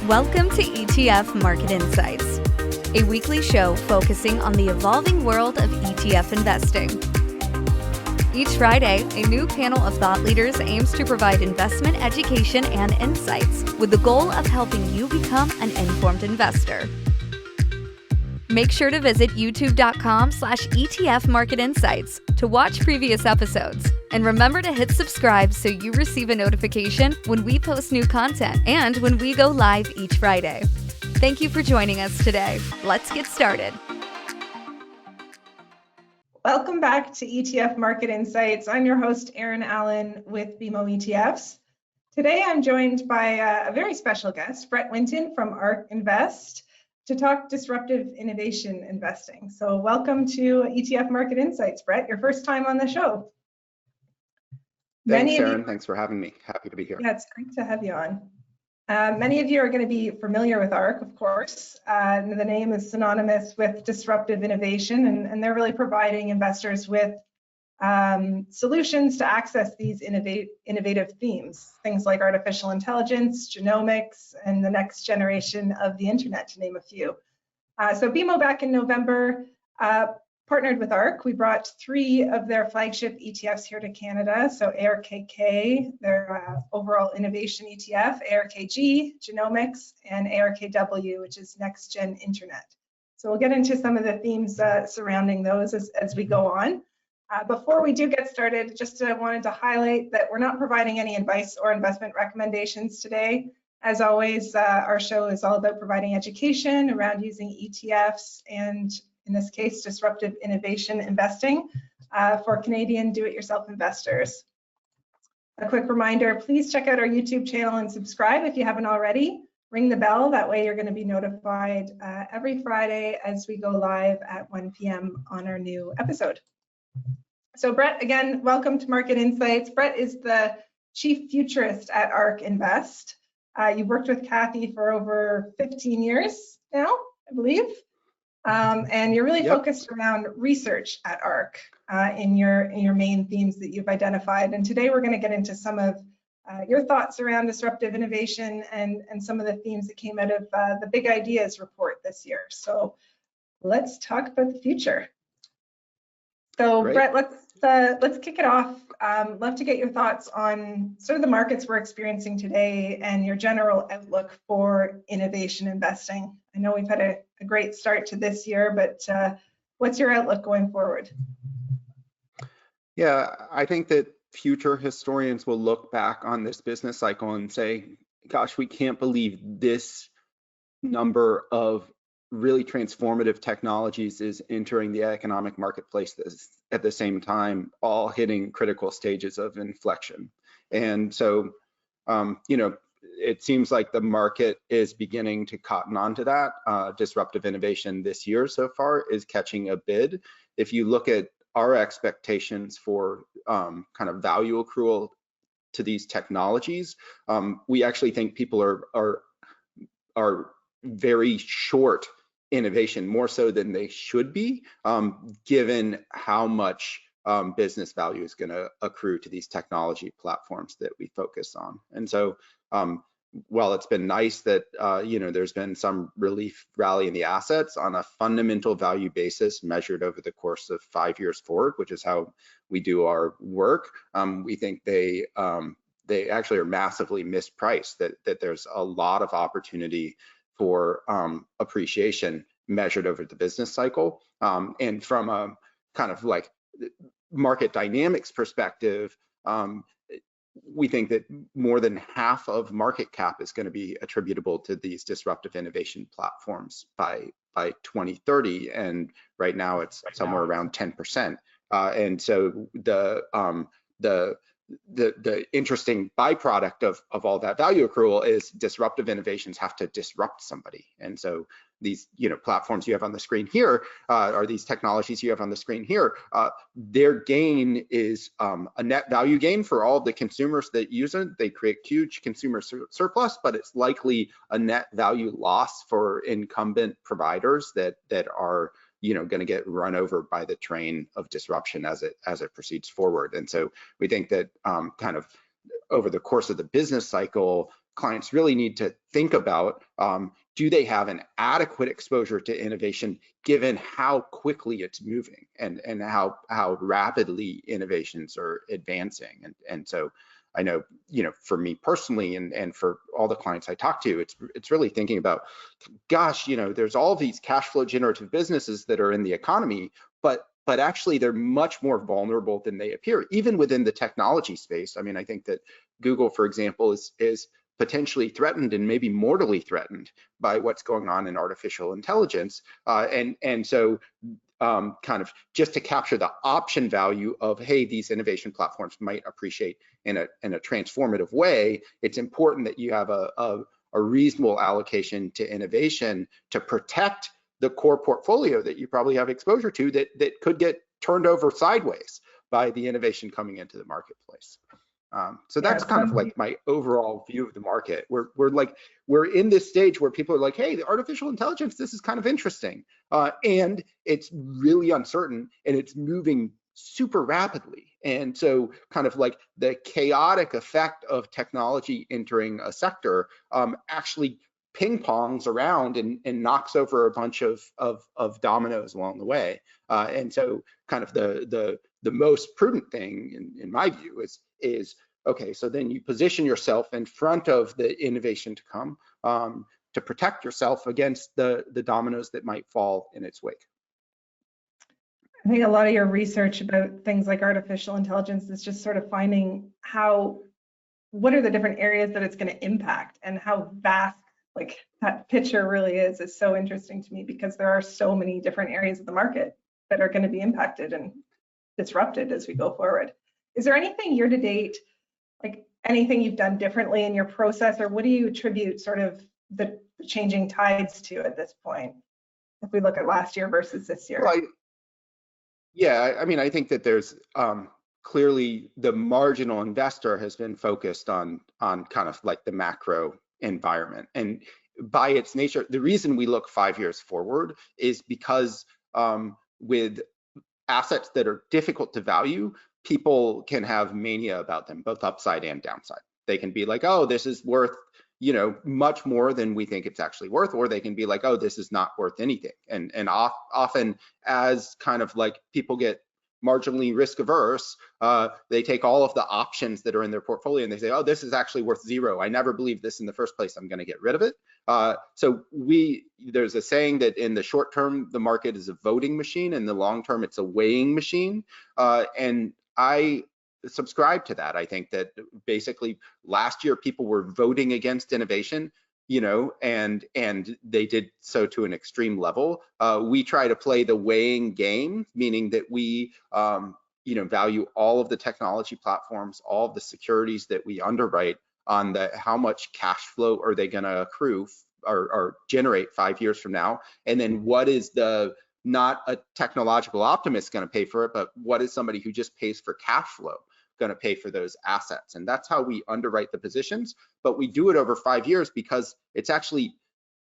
Welcome to ETF Market Insights, a weekly show focusing on the evolving world of ETF investing. Each Friday, a new panel of thought leaders aims to provide investment education and insights with the goal of helping you become an informed investor. Make sure to visit youtube.com/ETF Market Insights to watch previous episodes. And remember to hit subscribe so you receive a notification when we post new content and when we go live each Friday. Thank you for joining us today. Let's get started. Welcome back to ETF Market Insights. I'm your host, Erin Allen with BMO ETFs. Today, I'm joined by a very special guest, Brett Winton from ARK Invest, to talk disruptive innovation investing. So welcome to ETF Market Insights, Brett, your first time on the show. Thanks, Erin. Thanks for having me. Happy to be here. Yeah, it's great to have you on. Many of you are going to be familiar with ARK, of course. The name is synonymous with disruptive innovation, and they're really providing investors with solutions to access these innovative themes, things like artificial intelligence, genomics, and the next generation of the internet, to name a few. So BMO back in November partnered with ARK. We brought 3 of their flagship ETFs here to Canada. So ARKK, their overall innovation ETF, ARKG, genomics, and ARKW, which is next gen internet. So we'll get into some of the themes surrounding those as we go on. Before we do get started, just wanted to highlight that we're not providing any advice or investment recommendations today. As always, our show is all about providing education around using ETFs and, in this case, disruptive innovation investing for Canadian do-it-yourself investors. A quick reminder, please check out our YouTube channel and subscribe if you haven't already. Ring the bell, that way you're going to be notified every Friday as we go live at 1 p.m. on our new episode. So Brett, again, welcome to Market Insights. Brett is the Chief Futurist at ARK Invest. You've worked with Kathy for over 15 years now, I believe. And you're really focused around research at ARK in your main themes that you've identified. And today we're going to get into some of your thoughts around disruptive innovation and some of the themes that came out of the Big Ideas report this year. So let's talk about the future. So great. Brett, let's kick it off. Love to get your thoughts on sort of the markets we're experiencing today and your general outlook for innovation investing. I know we've had a great start to this year, but what's your outlook going forward? Yeah, I think that future historians will look back on this business cycle and say, gosh, we can't believe this number of really transformative technologies is entering the economic marketplace at the same time, all hitting critical stages of inflection. And so, it seems like the market is beginning to cotton onto that. Disruptive innovation this year so far is catching a bid. If you look at our expectations for kind of value accrual to these technologies, we actually think people are very short innovation, more so than they should be, given how much business value is going to accrue to these technology platforms that we focus on. And so while it's been nice that there's been some relief rally in the assets on a fundamental value basis measured over the course of 5 years forward, which is how we do our work, we think they actually are massively mispriced, that there's a lot of opportunity for appreciation measured over the business cycle. And from a kind of like market dynamics perspective, we think that more than half of market cap is going to be attributable to these disruptive innovation platforms by 2030, and right now it's somewhere around 10%. And so the interesting byproduct of all that value accrual is disruptive innovations have to disrupt somebody. And so these platforms you have on the screen here, or these technologies you have on the screen here, their gain is a net value gain for all the consumers that use it. They create huge consumer surplus, but it's likely a net value loss for incumbent providers that are going to get run over by the train of disruption as it proceeds forward. And so we think that kind of over the course of the business cycle, clients really need to think about, do they have an adequate exposure to innovation given how quickly it's moving and how rapidly innovations are advancing? And so I know, for me personally and for all the clients I talk to, it's really thinking about, gosh, there's all these cash flow generative businesses that are in the economy, but actually they're much more vulnerable than they appear, even within the technology space. I mean, I think that Google, for example, is potentially threatened and maybe mortally threatened by what's going on in artificial intelligence. And so kind of just to capture the option value of, hey, these innovation platforms might appreciate in a transformative way, it's important that you have a reasonable allocation to innovation to protect the core portfolio that you probably have exposure to that could get turned over sideways by the innovation coming into the marketplace. So that's kind of like my overall view of the market. We're in this stage where people are like, hey, the artificial intelligence, this is kind of interesting. And it's really uncertain and it's moving super rapidly. And so kind of like the chaotic effect of technology entering a sector actually ping pongs around and knocks over a bunch of dominoes along the way. And so kind of the most prudent thing in my view is okay, so then you position yourself in front of the innovation to come to protect yourself against the dominoes that might fall in its wake. I think a lot of your research about things like artificial intelligence is just sort of finding what are the different areas that it's going to impact and how vast like that picture really is so interesting to me, because there are so many different areas of the market that are going to be impacted and disrupted as we go forward. Is there anything year to date, like anything you've done differently in your process, or what do you attribute sort of the changing tides to at this point, if we look at last year versus this year? Well, yeah, I mean, I think that there's clearly the marginal investor has been focused on kind of like the macro environment. And by its nature, the reason we look 5 years forward is because with assets that are difficult to value, people can have mania about them, both upside and downside. They can be like, oh, this is worth, much more than we think it's actually worth, or they can be like, oh, this is not worth anything. And often as kind of like people get marginally risk averse, they take all of the options that are in their portfolio and they say, oh, this is actually worth zero. I never believed this in the first place. I'm going to get rid of it. So there's a saying that in the short term, the market is a voting machine. In the long term, it's a weighing machine. And I subscribe to that. I think that basically last year people were voting against innovation, and they did so to an extreme level. We try to play the weighing game, meaning that we value all of the technology platforms, all of the securities that we underwrite on how much cash flow are they going to accrue or generate 5 years from now, and then what is not a technological optimist going to pay for it, but what is somebody who just pays for cash flow going to pay for those assets? And that's how we underwrite the positions. But we do it over 5 years because it's actually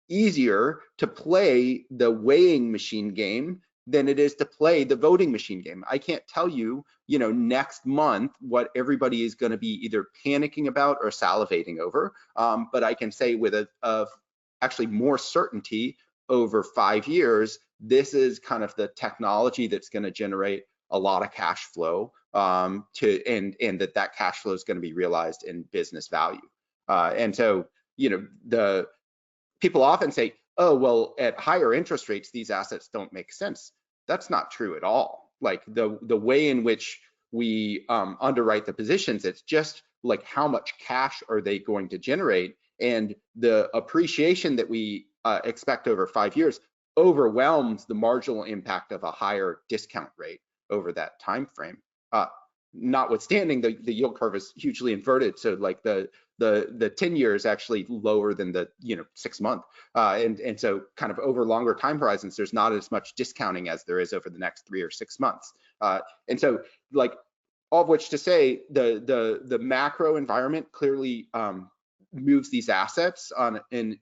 easier to play the weighing machine game than it is to play the voting machine game. I can't tell you, next month what everybody is going to be either panicking about or salivating over. But I can say with actually more certainty over 5 years, this is kind of the technology that's going to generate a lot of cash flow, and that cash flow is going to be realized in business value. And so, the people often say, oh, well, at higher interest rates, these assets don't make sense. That's not true at all. Like the way in which we underwrite the positions, it's just like how much cash are they going to generate, and the appreciation that we expect over 5 years overwhelms the marginal impact of a higher discount rate over that time frame. Notwithstanding, the yield curve is hugely inverted, so like the 10 year is actually lower than the 6 month, and so kind of over longer time horizons, there's not as much discounting as there is over the next 3 or 6 months. And so like all of which to say, the macro environment clearly moves these assets in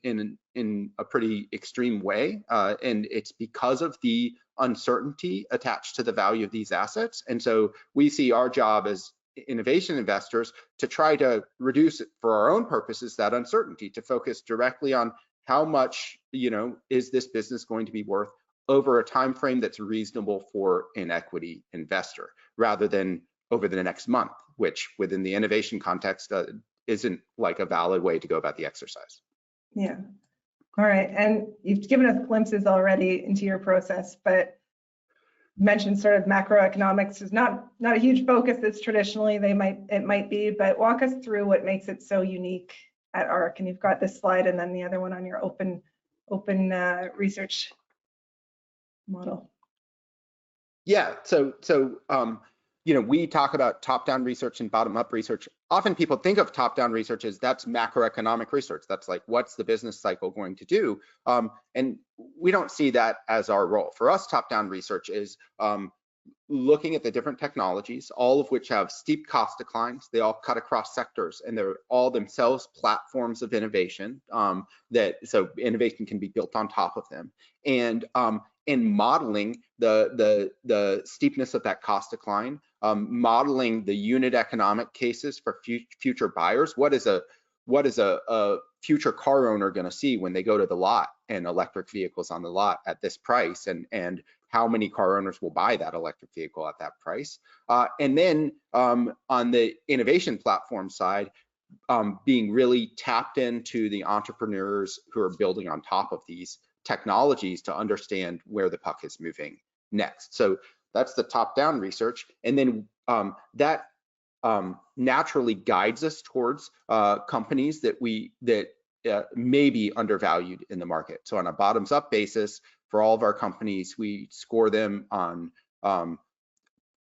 a pretty extreme way, and it's because of the uncertainty attached to the value of these assets. And so we see our job as innovation investors to try to reduce, for our own purposes, that uncertainty, to focus directly on how much, is this business going to be worth over a time frame that's reasonable for an equity investor, rather than over the next month, which within the innovation context isn't like a valid way to go about the exercise. Yeah. All right. And you've given us glimpses already into your process, but mentioned sort of macroeconomics is not a huge focus as traditionally it might be, but walk us through what makes it so unique at ARK. And you've got this slide and then the other one on your open research model. Yeah, so we talk about top-down research and bottom-up research. Often people think of top-down research as that's macroeconomic research. That's like, what's the business cycle going to do? And we don't see that as our role. For us, top-down research is looking at the different technologies, all of which have steep cost declines. They all cut across sectors, and they're all themselves platforms of innovation, so innovation can be built on top of them. And in modeling the steepness of that cost decline, modeling the unit economic cases for future buyers. What is a future car owner going to see when they go to the lot and electric vehicles on the lot at this price, and how many car owners will buy that electric vehicle at that price? And then on the innovation platform side, being really tapped into the entrepreneurs who are building on top of these technologies to understand where the puck is moving next. So that's the top-down research, and then that naturally guides us towards companies that may be undervalued in the market. So on a bottoms-up basis, for all of our companies, we score them on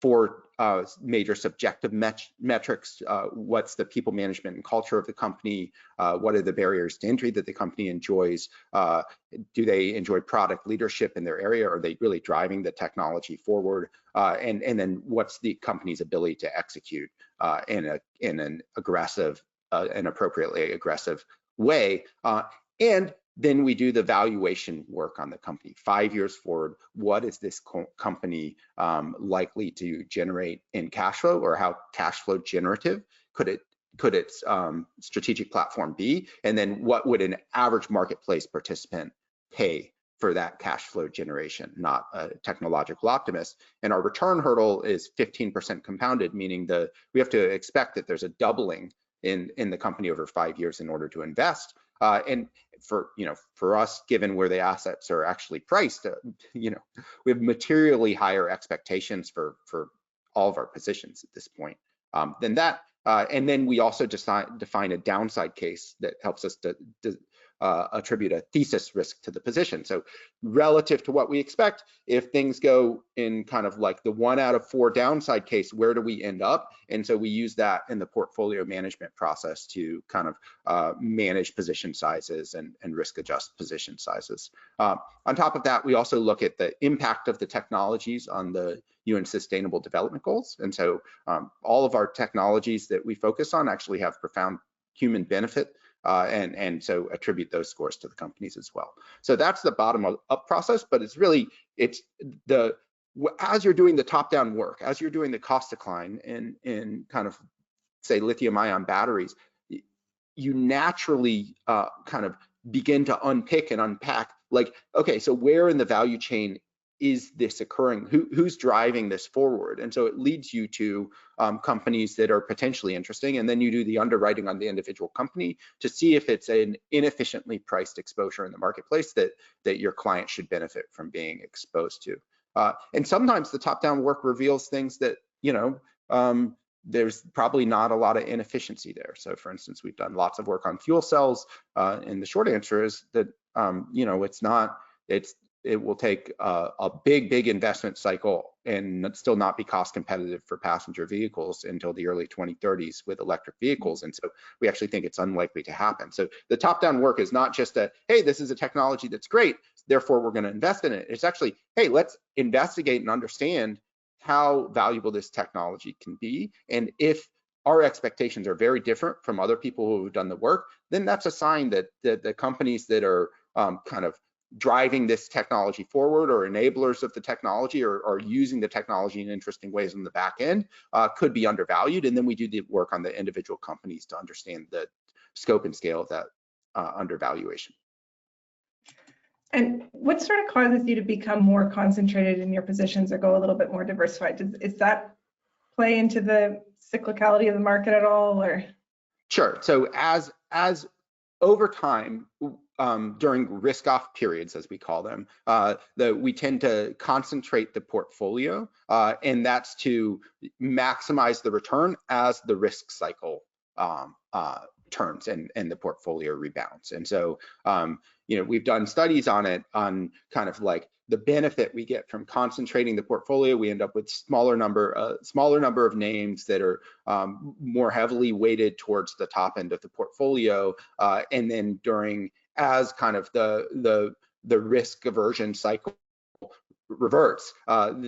4 major subjective metrics. What's the people management and culture of the company? What are the barriers to entry that the company enjoys? Do they enjoy product leadership in their area? Are they really driving the technology forward? And then what's the company's ability to execute in an aggressive, an appropriately aggressive way? And then we do the valuation work on the company. 5 years forward, what is this company likely to generate in cash flow, or how cash flow generative could its strategic platform be? And then what would an average marketplace participant pay for that cash flow generation, not a technological optimist? And our return hurdle is 15% compounded, meaning we have to expect that there's a doubling in the company over 5 years in order to invest. And for us, given where the assets are actually priced, we have materially higher expectations for all of our positions at this point than that. And then we also define a downside case that helps us to attribute a thesis risk to the position. So relative to what we expect, if things go in kind of like the 1 out of 4 downside case, where do we end up? And so we use that in the portfolio management process to kind of manage position sizes and risk adjust position sizes. On top of that, we also look at the impact of the technologies on the UN Sustainable Development Goals. And so all of our technologies that we focus on actually have profound human benefit, and so attribute those scores to the companies as well. So that's the bottom up process, but as you're doing the top down work, as you're doing the cost decline in kind of say lithium ion batteries, you naturally kind of begin to unpick and unpack, like, okay, so where in the value chain is this occurring? Who's driving this forward? And so it leads you to companies that are potentially interesting, and then you do the underwriting on the individual company to see if it's an inefficiently priced exposure in the marketplace that your client should benefit from being exposed to. And sometimes the top-down work reveals things that there's probably not a lot of inefficiency there. So for instance, we've done lots of work on fuel cells, and the short answer is that it will take a big investment cycle and still not be cost competitive for passenger vehicles until the early 2030s with electric vehicles. And so we actually think it's unlikely to happen. So the top-down work is not just that, hey, this is a technology that's great, therefore we're going to invest in it. It's actually, hey, let's investigate and understand how valuable this technology can be. And if our expectations are very different from other people who have done the work, then that's a sign that the companies that are kind of driving this technology forward, or enablers of the technology, or using the technology in interesting ways on the back end, could be undervalued. And then we do the work on the individual companies to understand the scope and scale of that undervaluation. And what sort of causes you to become more concentrated in your positions or go a little bit more diversified? Is that play into the cyclicality of the market at all, or? Sure. So as over time, during risk-off periods, as we call them, we tend to concentrate the portfolio, and that's to maximize the return as the risk cycle turns and the portfolio rebounds. And so, we've done studies on it, on kind of like the benefit we get from concentrating the portfolio. We end up with smaller number of names that are more heavily weighted towards the top end of the portfolio, and then as kind of the risk aversion cycle reverts,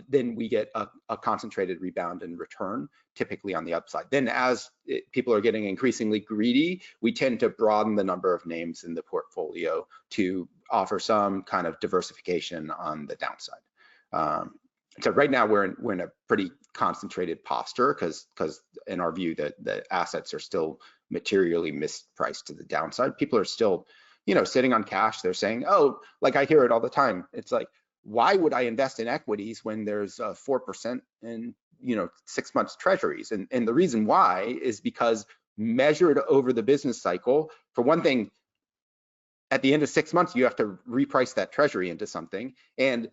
then we get a concentrated rebound in return, typically on the upside. Then as people are getting increasingly greedy, we tend to broaden the number of names in the portfolio to offer some kind of diversification on the downside. So right now we're in a pretty concentrated posture, because in our view that the assets are still materially mispriced to the downside. People are still sitting on cash. They're saying, oh, like I hear it all the time. It's like, why would I invest in equities when there's 4% in 6 months treasuries? And the reason why is because measured over the business cycle, for one thing, at the end of 6 months, you have to reprice that treasury into something. And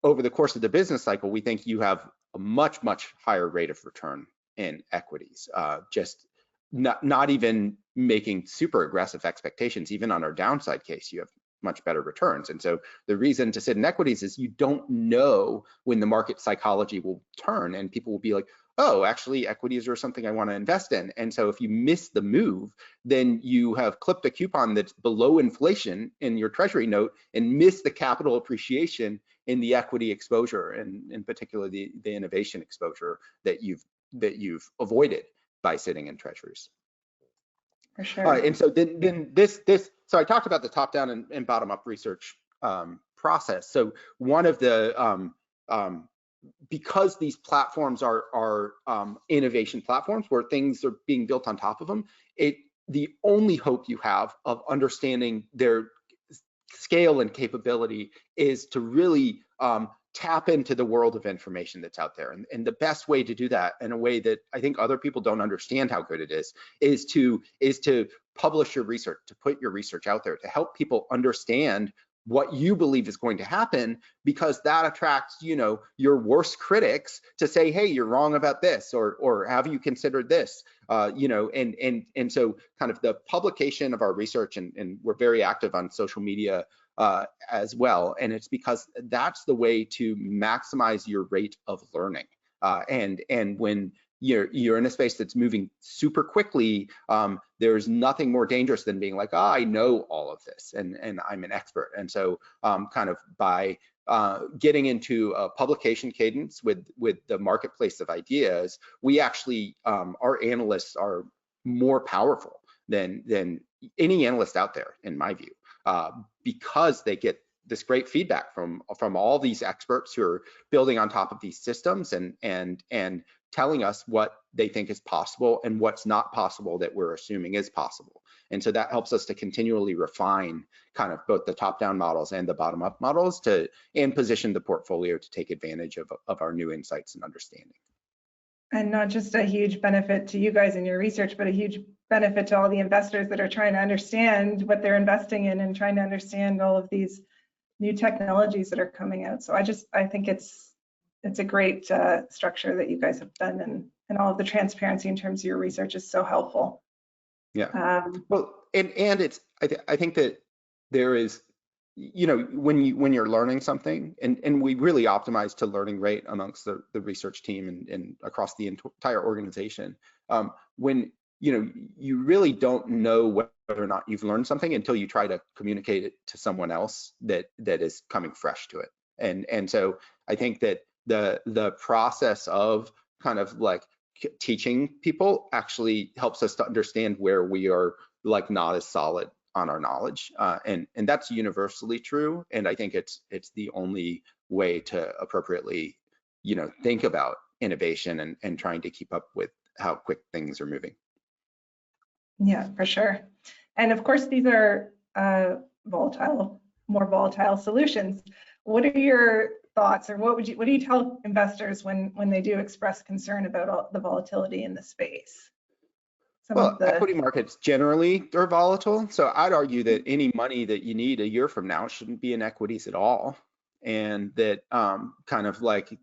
over the course of the business cycle, we think you have a much, much higher rate of return in equities. Just not even making super aggressive expectations, even on our downside case, you have much better returns. And so the reason to sit in equities is you don't know when the market psychology will turn, and people will be like, oh, actually equities are something I want to invest in. And so if you miss the move, then you have clipped a coupon that's below inflation in your treasury note and miss the capital appreciation in the equity exposure, and in particular the innovation exposure that you've avoided by sitting in treasuries. For sure. And so then this, so I talked about the top-down and bottom-up research process. So one of the, because these platforms are innovation platforms where things are being built on top of them, the only hope you have of understanding their scale and capability is to really tap into the world of information that's out there. And the best way to do that, in a way that I think other people don't understand how good it is to publish your research, to put your research out there, to help people understand what you believe is going to happen, because that attracts, your worst critics to say, hey, you're wrong about this, or have you considered this? And so kind of the publication of our research, and we're very active on social media as well. And it's because that's the way to maximize your rate of learning. And when you're in a space that's moving super quickly, there's nothing more dangerous than being like, oh, I know all of this and I'm an expert. And so kind of by getting into a publication cadence with the marketplace of ideas, we actually, our analysts are more powerful than any analyst out there, in my view, because they get this great feedback from all these experts who are building on top of these systems and telling us what they think is possible and what's not possible that we're assuming is possible. And so that helps us to continually refine kind of both the top-down models and the bottom-up models and position the portfolio to take advantage of our new insights and understanding. And not just a huge benefit to you guys in your research, but a huge benefit to all the investors that are trying to understand what they're investing in and trying to understand all of these new technologies that are coming out. So I think it's a great structure that you guys have done, and all of the transparency in terms of your research is so helpful. Yeah. Well, and it's I think that there is, when you're learning something, and we really optimize to learning rate amongst the research team and across the entire organization. When you really don't know whether or not you've learned something until you try to communicate it to someone else that is coming fresh to it. And so I think that the process of kind of like teaching people actually helps us to understand where we are like not as solid on our knowledge, and that's universally true. And I think it's the only way to appropriately, think about innovation and trying to keep up with how quick things are moving. Yeah, for sure. And of course, these are more volatile solutions. What are your thoughts, or what do you tell investors when they do express concern about the volatility in the space? Equity markets generally are volatile, so I'd argue that any money that you need a year from now shouldn't be in equities at all, and that kind of like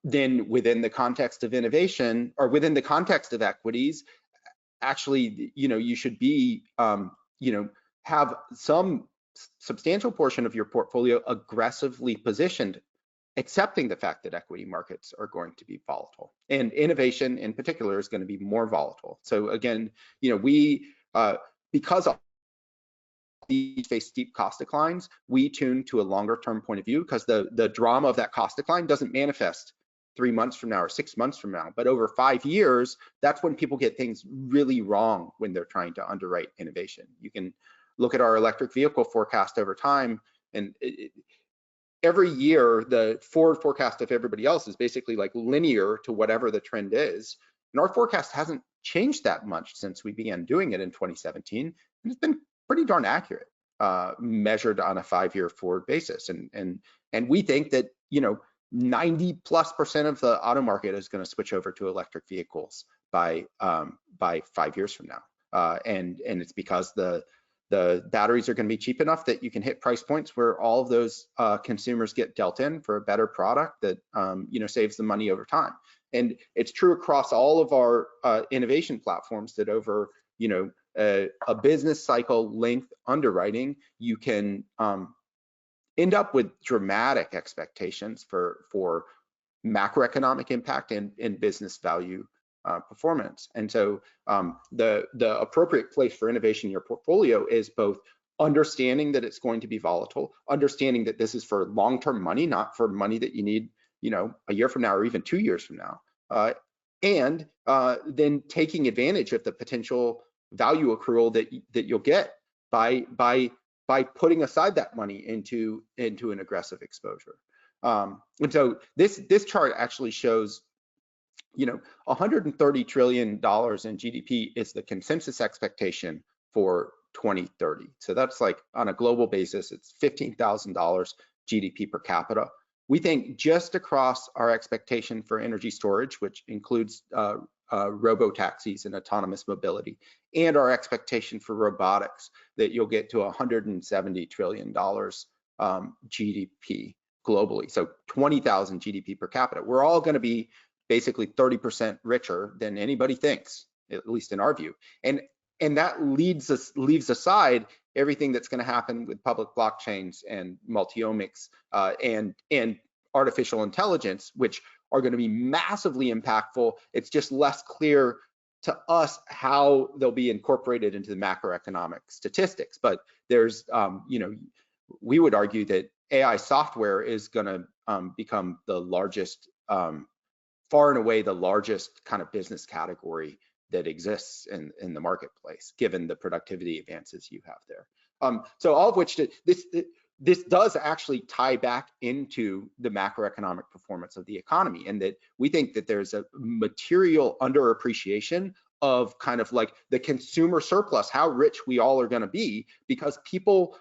then within the context of innovation or within the context of equities, actually, you should be have some substantial portion of your portfolio aggressively positioned, accepting the fact that equity markets are going to be volatile, and innovation in particular is going to be more volatile. So again, we because these face steep cost declines, we tune to a longer term point of view, because the drama of that cost decline doesn't manifest 3 months from now or 6 months from now, but over 5 years, that's when people get things really wrong when they're trying to underwrite innovation. You can look at our electric vehicle forecast over time, and every year the forward forecast of everybody else is basically like linear to whatever the trend is. And our forecast hasn't changed that much since we began doing it in 2017. And it's been pretty darn accurate, measured on a 5-year forward basis. And we think that, 90+% of the auto market is going to switch over to electric vehicles by 5 years from now. And it's because the batteries are going to be cheap enough that you can hit price points where all of those consumers get dealt in for a better product that saves them money over time. And it's true across all of our innovation platforms that over a business cycle length underwriting, you can end up with dramatic expectations for macroeconomic impact and business value performance. And so the appropriate place for innovation in your portfolio is both understanding that it's going to be volatile, understanding that this is for long-term money, not for money that you need, a year from now or even 2 years from now, and then taking advantage of the potential value accrual that you'll get by putting aside that money into an aggressive exposure. And so this chart actually shows, $130 trillion in GDP is the consensus expectation for 2030. So that's like on a global basis, it's $15,000 GDP per capita. We think just across our expectation for energy storage, which includes robo-taxis and autonomous mobility, and our expectation for robotics, that you'll get to $170 trillion GDP globally. So 20,000 GDP per capita. We're all going to be basically 30% richer than anybody thinks, at least in our view. And that leaves aside everything that's going to happen with public blockchains and multiomics and artificial intelligence, which are going to be massively impactful. It's just less clear to us how they'll be incorporated into the macroeconomic statistics. But there's, we would argue that AI software is going to become the largest, far and away the largest kind of business category that exists in the marketplace, given the productivity advances you have there. So all of which this does actually tie back into the macroeconomic performance of the economy, and that we think that there's a material underappreciation of kind of like the consumer surplus, how rich we all are going to be, because people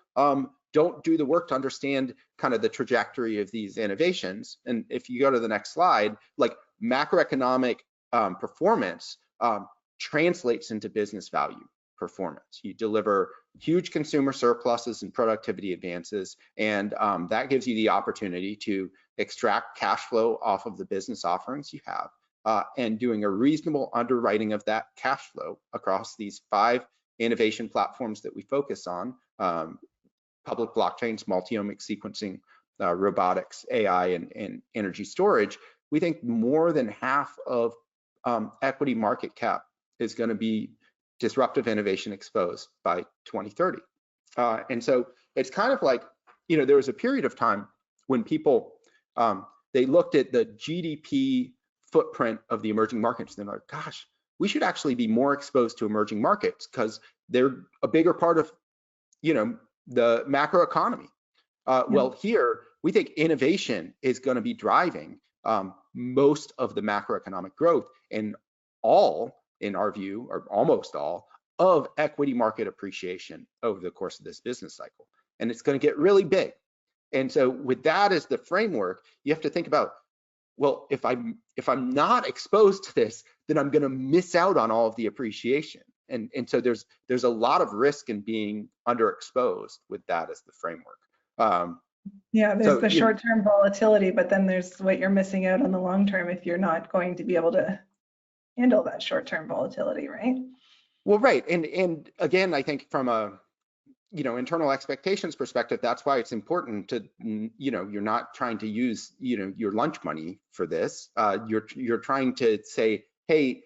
don't do the work to understand kind of the trajectory of these innovations. And if you go to the next slide, like macroeconomic performance translates into business value performance. You deliver huge consumer surpluses and productivity advances, and that gives you the opportunity to extract cash flow off of the business offerings you have, and doing a reasonable underwriting of that cash flow across these 5 innovation platforms that we focus on: public blockchains, multiomic sequencing, robotics, AI, and energy storage. We think more than half of equity market cap is going to be disruptive innovation exposed by 2030. And so it's kind of like, there was a period of time when people, they looked at the GDP footprint of the emerging markets and they're like, gosh, we should actually be more exposed to emerging markets because they're a bigger part of, the macroeconomy. Well, here we think innovation is going to be driving most of the macroeconomic growth, and all, in our view, or almost all, of equity market appreciation over the course of this business cycle. And it's going to get really big. And so with that as the framework, you have to think about, well, if I'm not exposed to this, then I'm going to miss out on all of the appreciation. And so there's a lot of risk in being underexposed with that as the framework. There's the short-term volatility, but then there's what you're missing out on the long term if you're not going to be able to handle that short-term volatility, right? Well, right. And again, I think from a internal expectations perspective, that's why it's important to, you're not trying to use, your lunch money for this. You're trying to say, hey,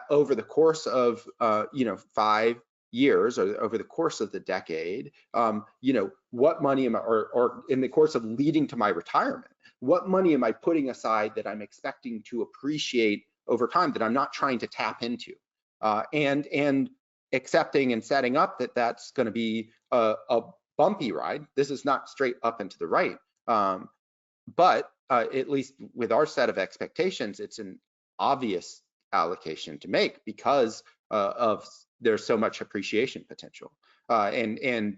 over the course of, 5 years or over the course of the decade, what money am I, or in the course of leading to my retirement, what money am I putting aside that I'm expecting to appreciate over time that I'm not trying to tap into, and accepting and setting up that that's going to be a bumpy ride. This is not straight up and to the right, but at least with our set of expectations, it's an obvious allocation to make because of there's so much appreciation potential, and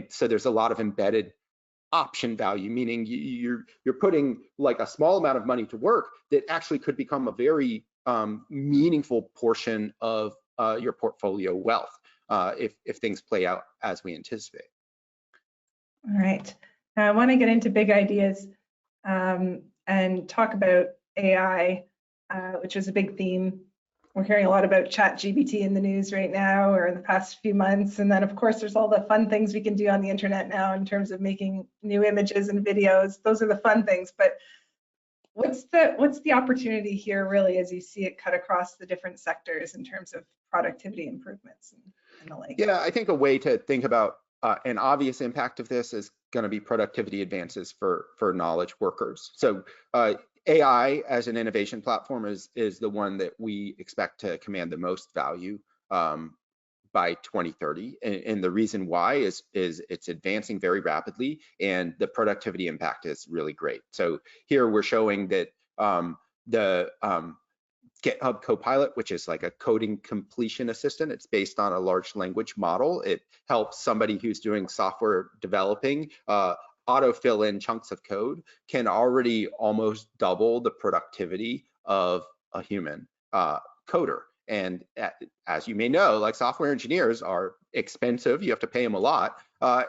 so there's a lot of embedded option value, meaning you're putting like a small amount of money to work that actually could become a very meaningful portion of your portfolio wealth if things play out as we anticipate. All right, now I want to get into big ideas and talk about AI, which is a big theme. We're hearing a lot about ChatGPT in the news right now, or in the past few months. And then of course, there's all the fun things we can do on the internet now in terms of making new images and videos. Those are the fun things. But what's the opportunity here really as you see it cut across the different sectors in terms of productivity improvements and the like? Yeah, I think a way to think about an obvious impact of this is going to be productivity advances for knowledge workers. So AI as an innovation platform is the one that we expect to command the most value by 2030, and the reason why is it's advancing very rapidly, and the productivity impact is really great. So here we're showing that the GitHub Copilot, which is like a coding completion assistant, it's based on a large language model. It helps somebody who's doing software developing autofill in chunks of code, can already almost double the productivity of a human coder. And as you may know, like software engineers are expensive. You have to pay them a lot,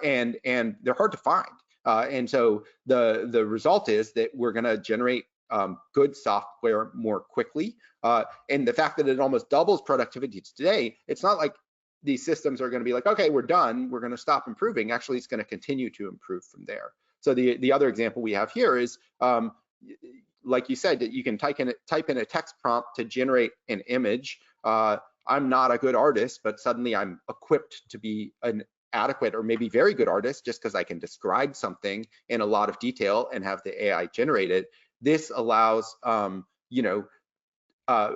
and they're hard to find. And so the result is that we're going to generate good software more quickly. And the fact that it almost doubles productivity today, it's not like these systems are going to be like, okay, we're done, we're going to stop improving. Actually, it's going to continue to improve from there. So the other example we have here is, like you said, that you can type in a text prompt to generate an image. I'm not a good artist, but suddenly I'm equipped to be an adequate or maybe very good artist just because I can describe something in a lot of detail and have the AI generate it. This allows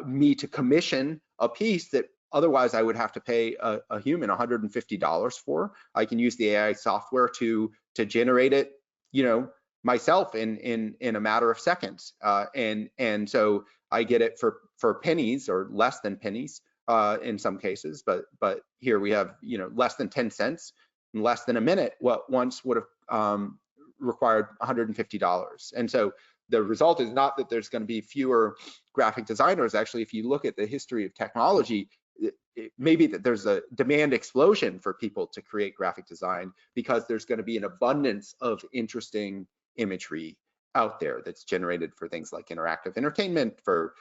me to commission a piece that otherwise I would have to pay a human $150 for. I can use the AI software to generate it, myself in a matter of seconds, and so I get it for pennies or less than pennies in some cases, but here we have less than 10 cents, in less than a minute, what once would have required $150. And so the result is not that there's going to be fewer graphic designers. Actually, if you look at the history of technology, it may be that there's a demand explosion for people to create graphic design because there's going to be an abundance of interesting imagery out there that's generated for things like interactive entertainment, for,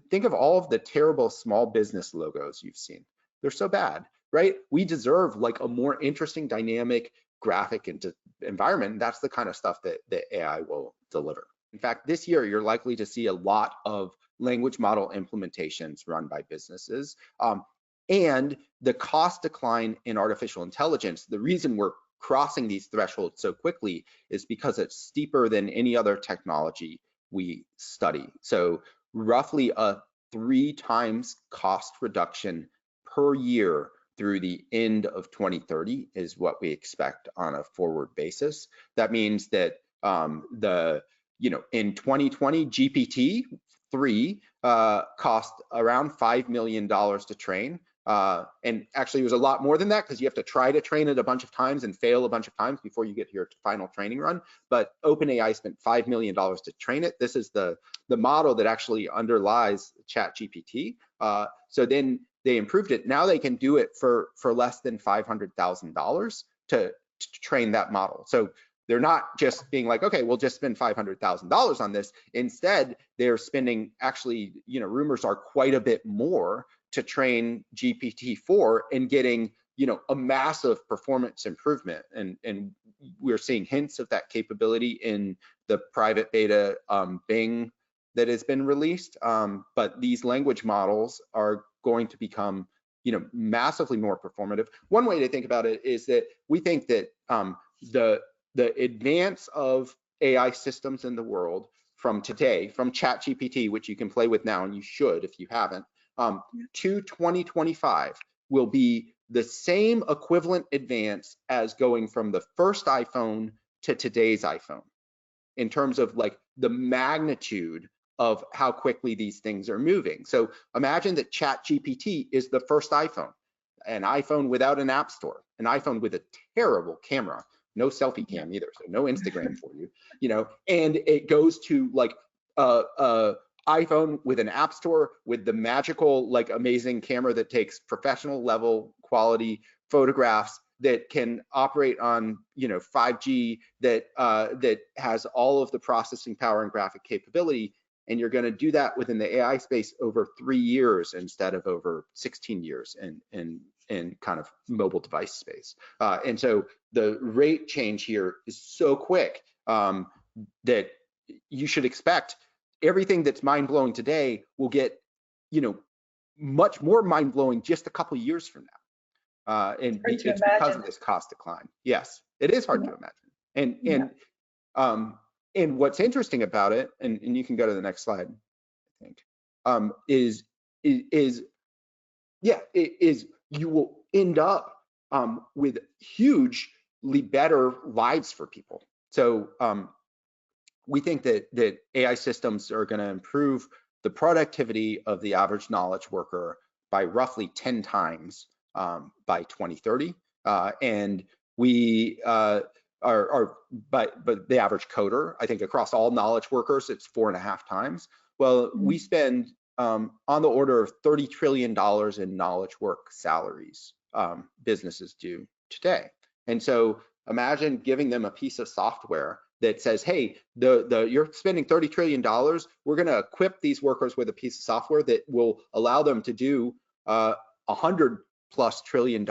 think of all of the terrible small business logos you've seen. They're so bad, right? We deserve like a more interesting, dynamic graphic environment. And that's the kind of stuff that AI will deliver. In fact, this year, you're likely to see a lot of language model implementations run by businesses. And the cost decline in artificial intelligence, the reason we're crossing these thresholds so quickly is because it's steeper than any other technology we study. So roughly a 3 times cost reduction per year through the end of 2030 is what we expect on a forward basis. That means that in 2020, GPT-3 cost around $5 million to train. And actually it was a lot more than that because you have to try to train it a bunch of times and fail a bunch of times before you get your final training run. But OpenAI spent $5 million to train it. This is the model that actually underlies ChatGPT. So then they improved it. Now they can do it for less than $500,000 to train that model. So they're not just being like, okay, we'll just spend $500,000 on this. Instead, they're spending actually, rumors are quite a bit more to train GPT-4 and getting, a massive performance improvement. And we're seeing hints of that capability in the private beta Bing that has been released. But these language models are going to become, massively more performative. One way to think about it is that we think that the advance of AI systems in the world from today, from ChatGPT, which you can play with now, and you should if you haven't, to 2025 will be the same equivalent advance as going from the first iPhone to today's iPhone in terms of like the magnitude of how quickly these things are moving. So imagine that ChatGPT is the first iPhone, an iPhone without an app store, an iPhone with a terrible camera, no selfie cam either, so no Instagram for you, and it goes to like iPhone with an app store with the magical, like amazing camera that takes professional level quality photographs that can operate on 5G, that has all of the processing power and graphic capability. And you're going to do that within the AI space over 3 years instead of over 16 years in kind of mobile device space. And so the rate change here is so quick that you should expect everything that's mind-blowing today will get, much more mind-blowing just a couple of years from now. And it's because of this cost decline. Yes, it is hard to imagine. And what's interesting about it, and you can go to the next slide, I think, is you will end up with hugely better lives for people. So we think that AI systems are going to improve the productivity of the average knowledge worker by roughly 10 times by 2030, and we but the average coder, I think across all knowledge workers, it's 4.5 times. Well, we spend on the order of $30 trillion in knowledge work salaries businesses do today. And so imagine giving them a piece of software that says, hey, you're spending $30 trillion. We're going to equip these workers with a piece of software that will allow them to do $100+ trillion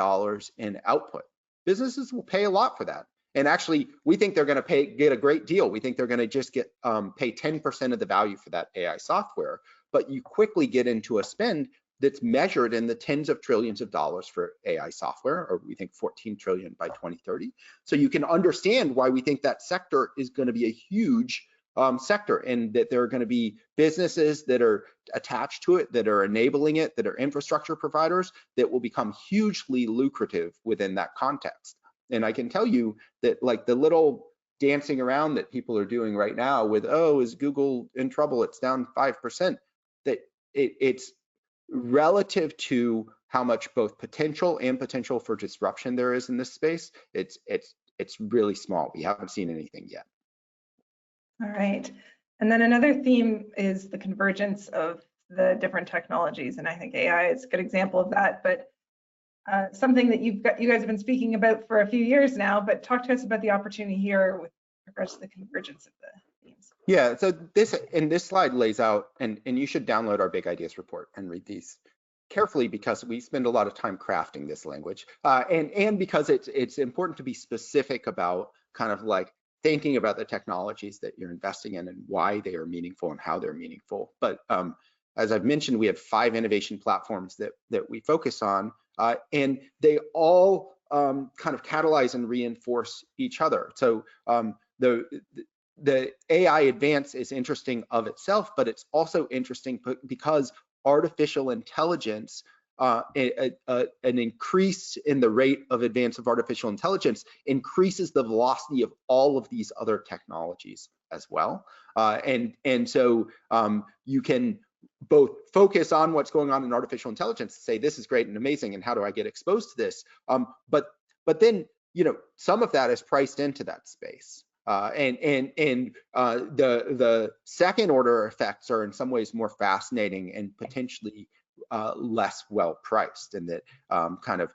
in output. Businesses will pay a lot for that. And actually, we think they're going to get a great deal. We think they're going to just pay 10% of the value for that AI software. But you quickly get into a spend that's measured in the tens of trillions of dollars for AI software, or we think 14 trillion by 2030. So you can understand why we think that sector is going to be a huge sector, and that there are going to be businesses that are attached to it, that are enabling it, that are infrastructure providers that will become hugely lucrative within that context. And I can tell you that, like, the little dancing around that people are doing right now with, oh, is Google in trouble? It's down 5%. That it's relative to how much both potential for disruption there is in this space. It's really small. We haven't seen anything yet. All right. And then another theme is the convergence of the different technologies. And I think AI is a good example of that. But something that you guys have been speaking about for a few years now, but talk to us about the opportunity here with regards to the convergence of the themes. Yeah, so this slide lays out, and you should download our Big Ideas report and read these carefully, because we spend a lot of time crafting this language, and because it's important to be specific about kind of like thinking about the technologies that you're investing in and why they are meaningful and how they're meaningful. But as I've mentioned, we have 5 innovation platforms that we focus on, and they all kind of catalyze and reinforce each other. So the AI advance is interesting of itself, but it's also interesting because artificial intelligence, an increase in the rate of advance of artificial intelligence increases the velocity of all of these other technologies as well. And so you can both focus on what's going on in artificial intelligence, say this is great and amazing, and how do I get exposed to this? But then, you know, some of that is priced into that space. The second order effects are in some ways more fascinating and potentially less well priced, and that kind of,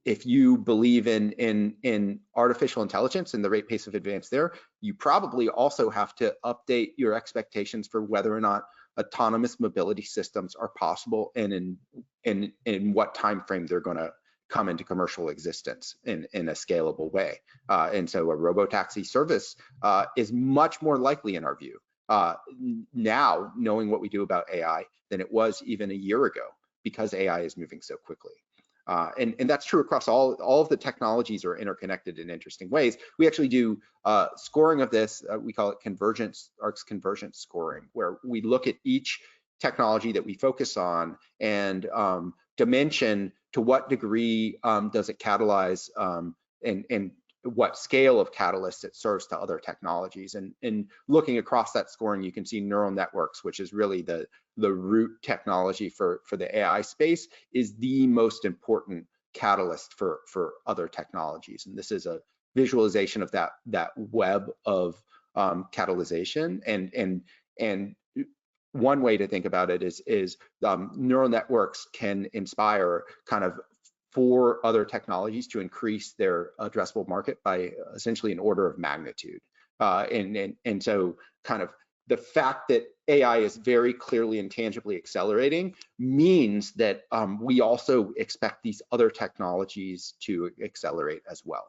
if you believe in artificial intelligence and the rate pace of advance there, you probably also have to update your expectations for whether or not autonomous mobility systems are possible, and in what time frame they're going to come into commercial existence in a scalable way. And so a robotaxi service is much more likely, in our view, now, knowing what we do about AI, than it was even a year ago, because AI is moving so quickly. And that's true across all of the technologies are interconnected in interesting ways. We actually do scoring of this. We call it Convergence, ARK's Convergence Scoring, where we look at each technology that we focus on and dimension to what degree does it catalyze and what scale of catalyst it serves to other technologies. And looking across that scoring, you can see neural networks, which is really the root technology for the AI space, is the most important catalyst for other technologies. And this is a visualization of that web of catalyzation. And one way to think about it is neural networks can inspire kind of 4 other technologies to increase their addressable market by essentially an order of magnitude. And so kind of the fact that AI is very clearly and tangibly accelerating means that we also expect these other technologies to accelerate as well.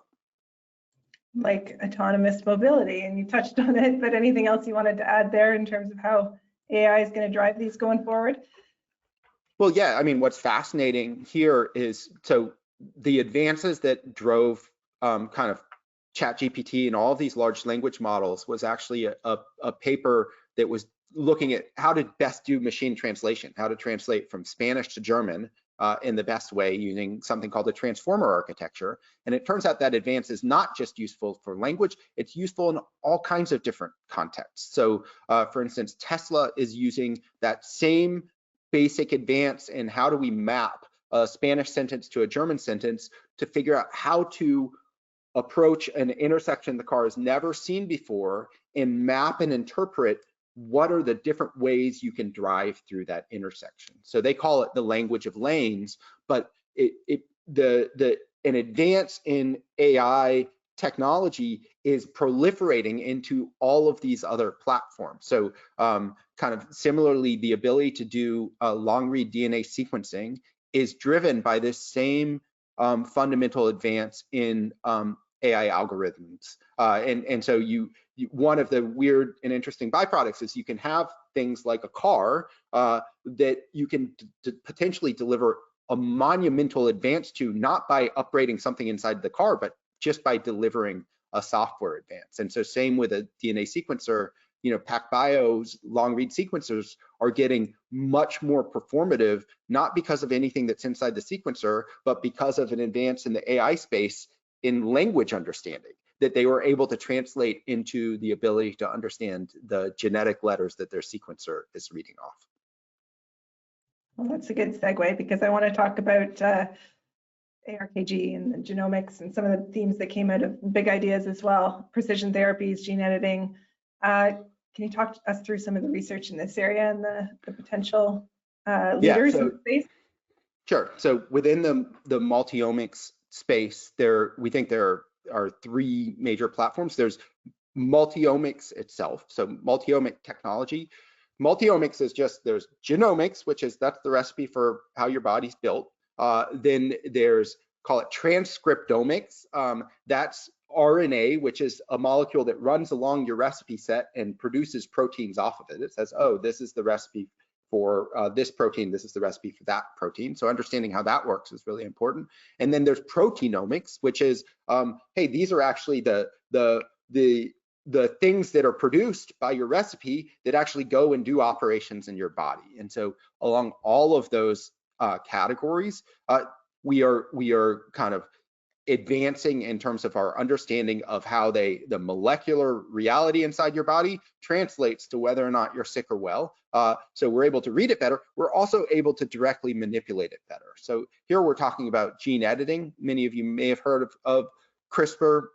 Like autonomous mobility, and you touched on it, but anything else you wanted to add there in terms of how AI is going to drive these going forward? Well, yeah, I mean, what's fascinating here is, so the advances that drove kind of ChatGPT and all of these large language models was actually a paper that was looking at how to best do machine translation, how to translate from Spanish to German in the best way using something called the transformer architecture. And it turns out that advance is not just useful for language, it's useful in all kinds of different contexts. So for instance, Tesla is using that same basic advance in how do we map a Spanish sentence to a German sentence to figure out how to approach an intersection the car has never seen before and map and interpret what are the different ways you can drive through that intersection. So they call it the language of lanes, but an advance in AI technology is proliferating into all of these other platforms. So kind of similarly, the ability to do long read DNA sequencing is driven by this same fundamental advance in AI algorithms. And so one of the weird and interesting byproducts is you can have things like a car that you can potentially deliver a monumental advance to, not by upgrading something inside the car, but just by delivering a software advance. And so same with a DNA sequencer, you know, PacBio's long read sequencers are getting much more performative, not because of anything that's inside the sequencer, but because of an advance in the AI space in language understanding that they were able to translate into the ability to understand the genetic letters that their sequencer is reading off. Well, that's a good segue, because I want to talk about ARKG and the genomics and some of the themes that came out of big ideas as well, precision therapies, gene editing. Can you talk us through some of the research in this area and the potential leaders in the space? Sure. So within the multiomics space, we think there are 3 major platforms. There's multiomics itself, so multiomic technology. Multiomics is just, there's genomics, that's the recipe for how your body's built. Then there's, call it transcriptomics. That's RNA, which is a molecule that runs along your recipe set and produces proteins off of it. It says, oh, this is the recipe for this protein, this is the recipe for that protein. So understanding how that works is really important. And then there's proteinomics, which is, hey, these are actually the the things that are produced by your recipe that actually go and do operations in your body. And so along all of those categories, we are kind of advancing in terms of our understanding of how the molecular reality inside your body translates to whether or not you're sick or well. So we're able to read it better. We're also able to directly manipulate it better. So here we're talking about gene editing. Many of you may have heard of CRISPR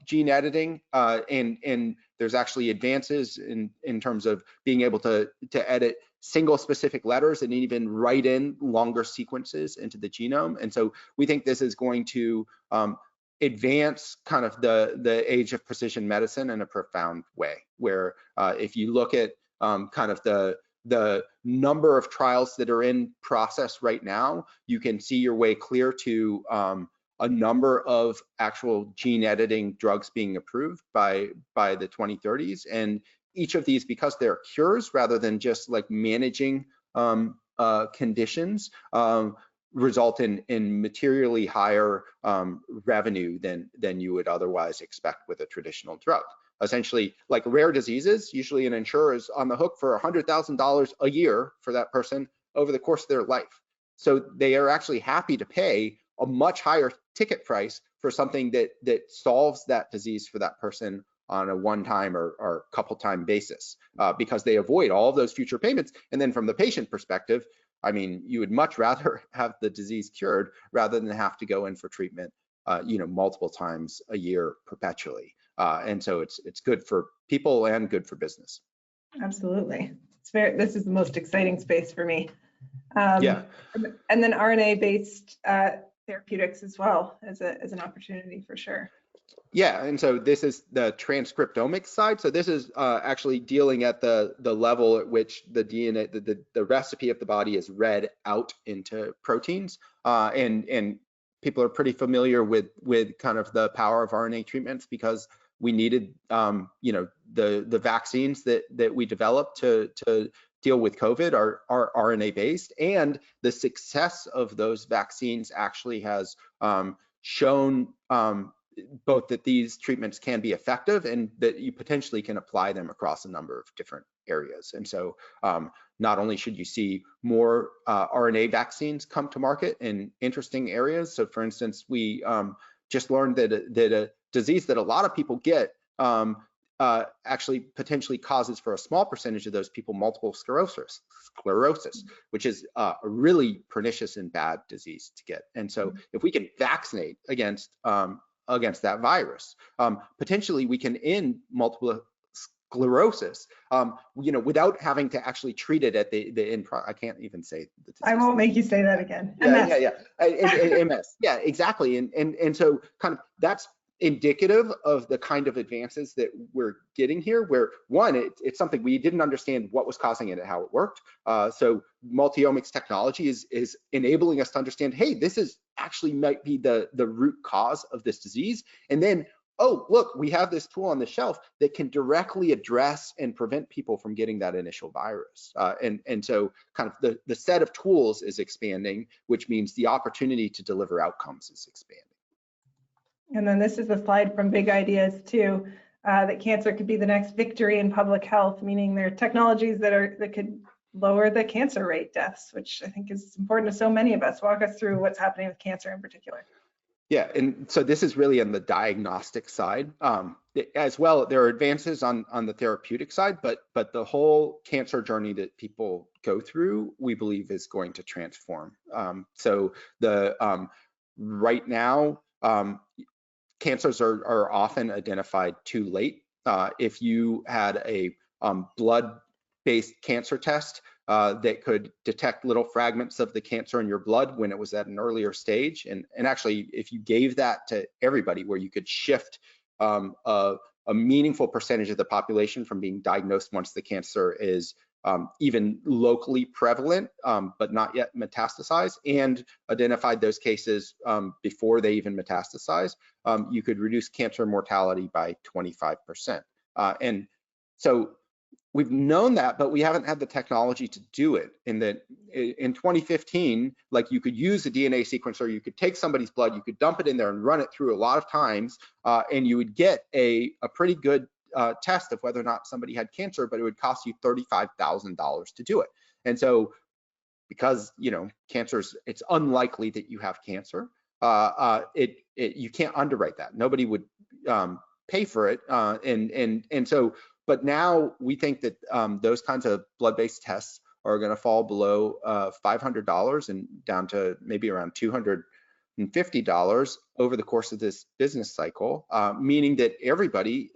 gene editing, and there's actually advances in terms of being able to edit single specific letters and even write in longer sequences into the genome. And so we think this is going to advance kind of the age of precision medicine in a profound way, where if you look at kind of the number of trials that are in process right now, you can see your way clear to a number of actual gene editing drugs being approved by the 2030s. And each of these, because they're cures rather than just like managing conditions, result in materially higher revenue than you would otherwise expect with a traditional drug. Essentially, like rare diseases, usually an insurer is on the hook for $100,000 a year for that person over the course of their life. So they are actually happy to pay a much higher ticket price for something that solves that disease for that person on a one-time or couple-time basis, because they avoid all of those future payments. And then from the patient perspective, I mean, you would much rather have the disease cured rather than have to go in for treatment, multiple times a year perpetually. And so it's good for people and good for business. Absolutely. This is the most exciting space for me. Yeah. And then RNA-based therapeutics as well as an opportunity for sure. Yeah, and so this is the transcriptomics side. So this is actually dealing at the level at which the DNA, the recipe of the body is read out into proteins, and people are pretty familiar with kind of the power of RNA treatments because we needed, the vaccines that we developed to deal with COVID are RNA based, and the success of those vaccines actually has shown both that these treatments can be effective and that you potentially can apply them across a number of different areas. And so not only should you see more RNA vaccines come to market in interesting areas. So for instance, we just learned that a disease that a lot of people get actually potentially causes for a small percentage of those people multiple sclerosis, which is a really pernicious and bad disease to get. And so if we can vaccinate against that virus, potentially we can end multiple sclerosis, without having to actually treat it at the end. I can't even say the disease. I won't make you say that again. MS. Yeah, exactly. And so kind of that's indicative of the kind of advances that we're getting here, where one, it's something we didn't understand what was causing it and how it worked. So multi-omics technology is enabling us to understand, hey, this is actually might be the root cause of this disease. And then, oh, look, we have this tool on the shelf that can directly address and prevent people from getting that initial virus. And so kind of the set of tools is expanding, which means the opportunity to deliver outcomes is expanding. And then this is a slide from Big Ideas too, that cancer could be the next victory in public health, meaning there are technologies that could lower the cancer rate deaths, which I think is important to so many of us. Walk us through what's happening with cancer in particular. Yeah, and so this is really on the diagnostic side. As well, there are advances on the therapeutic side, but the whole cancer journey that people go through, we believe, is going to transform. So right now, cancers are often identified too late. If you had a blood-based cancer test that could detect little fragments of the cancer in your blood when it was at an earlier stage, and actually if you gave that to everybody, where you could shift a meaningful percentage of the population from being diagnosed once the cancer is even locally prevalent, but not yet metastasized, and identified those cases before they even metastasize, you could reduce cancer mortality by 25%. And so we've known that, but we haven't had the technology to do it. In 2015, like, you could use a DNA sequencer, you could take somebody's blood, you could dump it in there and run it through a lot of times, and you would get a pretty good test of whether or not somebody had cancer, but it would cost you $35,000 to do it. And so, because cancer's, it's unlikely that you have cancer, you can't underwrite that. Nobody would pay for it, and so. But now we think that those kinds of blood-based tests are going to fall below $500 and down to maybe around $250 over the course of this business cycle, meaning that everybody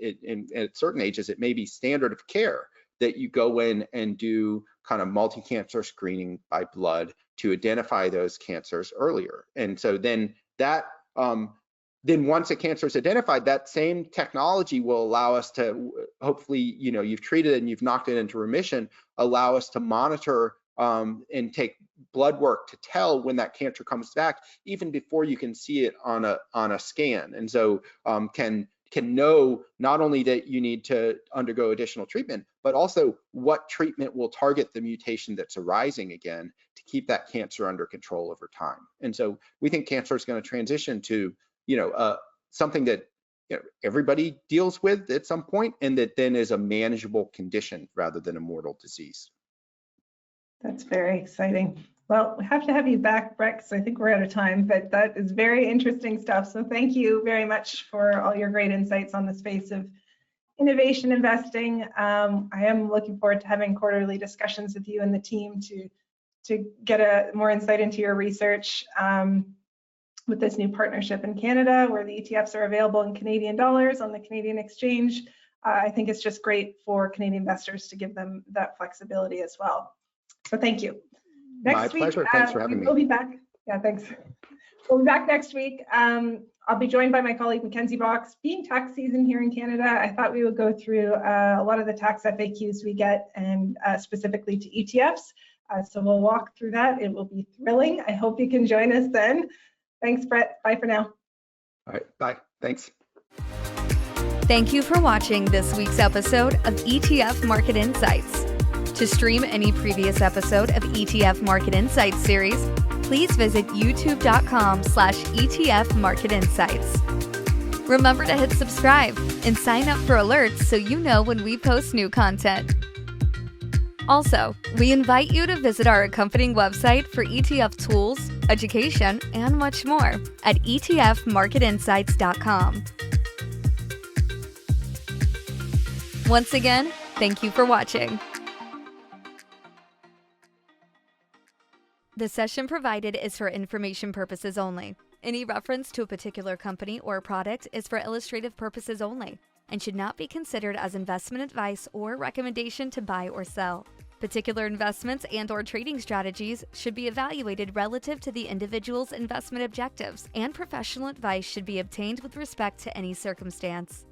at certain ages, it may be standard of care that you go in and do kind of multi-cancer screening by blood to identify those cancers earlier. And so then that then once a cancer is identified, that same technology will allow us to, hopefully, you've treated it and you've knocked it into remission, allow us to monitor and take blood work to tell when that cancer comes back, even before you can see it on a scan. And so can know not only that you need to undergo additional treatment, but also what treatment will target the mutation that's arising again to keep that cancer under control over time. And so we think cancer is going to transition to something that everybody deals with at some point, and that then is a manageable condition rather than a mortal disease. That's very exciting. Well, we have to have you back, Brett, because I think we're out of time, but that is very interesting stuff. So thank you very much for all your great insights on the space of innovation investing. I am looking forward to having quarterly discussions with you and the team to get a more insight into your research. With this new partnership in Canada, where the ETFs are available in Canadian dollars on the Canadian exchange, I think it's just great for Canadian investors to give them that flexibility as well. So thank you. My pleasure. Thanks for having me. We'll be back. Yeah, thanks. We'll be back next week. I'll be joined by my colleague Mackenzie Box. Being tax season here in Canada, I thought we would go through a lot of the tax FAQs we get, and specifically to ETFs. So we'll walk through that. It will be thrilling. I hope you can join us then. Thanks, Brett. Bye for now. All right. Bye. Thanks. Thank you for watching this week's episode of ETF Market Insights. To stream any previous episode of ETF Market Insights series, please visit youtube.com/ETF Market Insights. Remember to hit subscribe and sign up for alerts so you know when we post new content. Also, we invite you to visit our accompanying website for ETF tools, education, and much more at etfmarketinsights.com. Once again, thank you for watching. The session provided is for information purposes only. Any reference to a particular company or product is for illustrative purposes only and should not be considered as investment advice or recommendation to buy or sell. Particular investments and/or trading strategies should be evaluated relative to the individual's investment objectives, and professional advice should be obtained with respect to any circumstance.